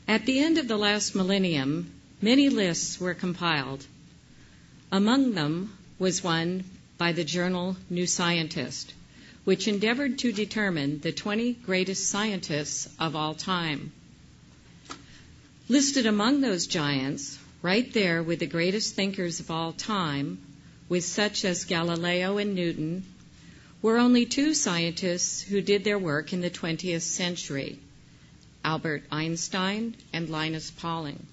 At the end of the last millennium, many lists were compiled. Among them was one by the journal New Scientist, which endeavored to determine the 20 greatest scientists of all time. Listed among those giants, right there with the greatest thinkers of all time, with such as Galileo and Newton, were only two scientists who did their work in the 20th century, Albert Einstein and Linus Pauling.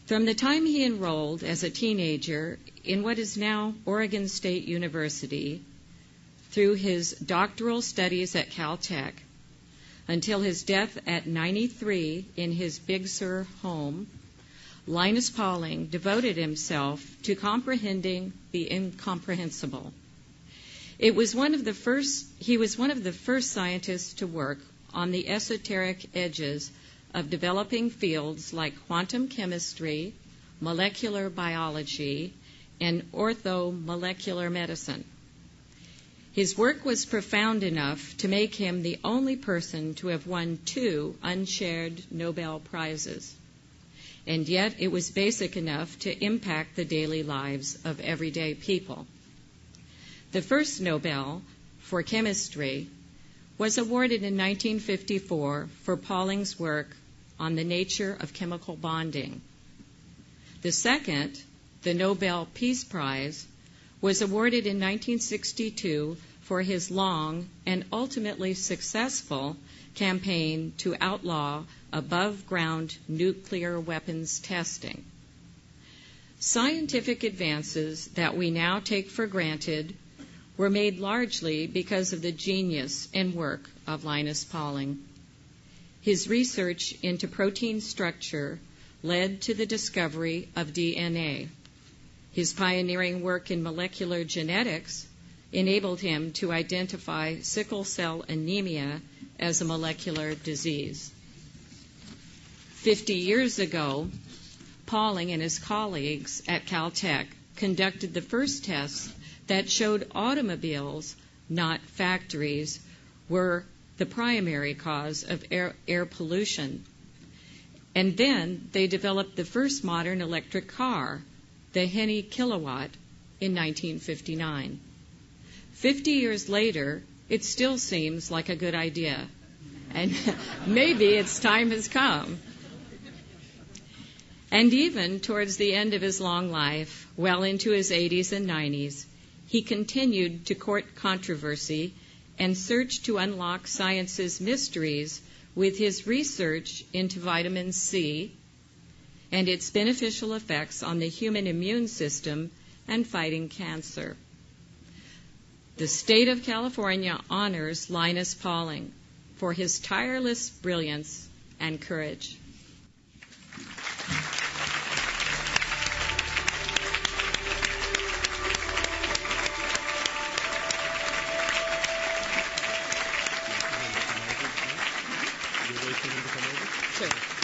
From the time he enrolled as a teenager in what is now Oregon State University, through his doctoral studies at Caltech, until his death at 93 in his Big Sur home, Linus Pauling devoted himself to comprehending the incomprehensible. He was one of the first scientists to work on the esoteric edges of developing fields like quantum chemistry, molecular biology, and orthomolecular medicine. His work was profound enough to make him the only person to have won 2 unshared Nobel Prizes. And yet it was basic enough to impact the daily lives of everyday people. The first Nobel for chemistry was awarded in 1954 for Pauling's work on the nature of chemical bonding. The second, the Nobel Peace Prize, was awarded in 1962 for his long and ultimately successful campaign to outlaw above-ground nuclear weapons testing. Scientific advances that we now take for granted were made largely because of the genius and work of Linus Pauling. His research into protein structure led to the discovery of DNA. His pioneering work in molecular genetics enabled him to identify sickle cell anemia as a molecular disease. 50 years ago, Pauling and his colleagues at Caltech conducted the first tests that showed automobiles, not factories, were the primary cause of air pollution. And then they developed the first modern electric car, the Henny Kilowatt, in 1959. 50 years later, it still seems like a good idea. And maybe its time has come. And even towards the end of his long life, well into his 80s and 90s, he continued to court controversy and search to unlock science's mysteries with his research into vitamin C and its beneficial effects on the human immune system and fighting cancer. The state of California honors Linus Pauling for his tireless brilliance and courage. Sure.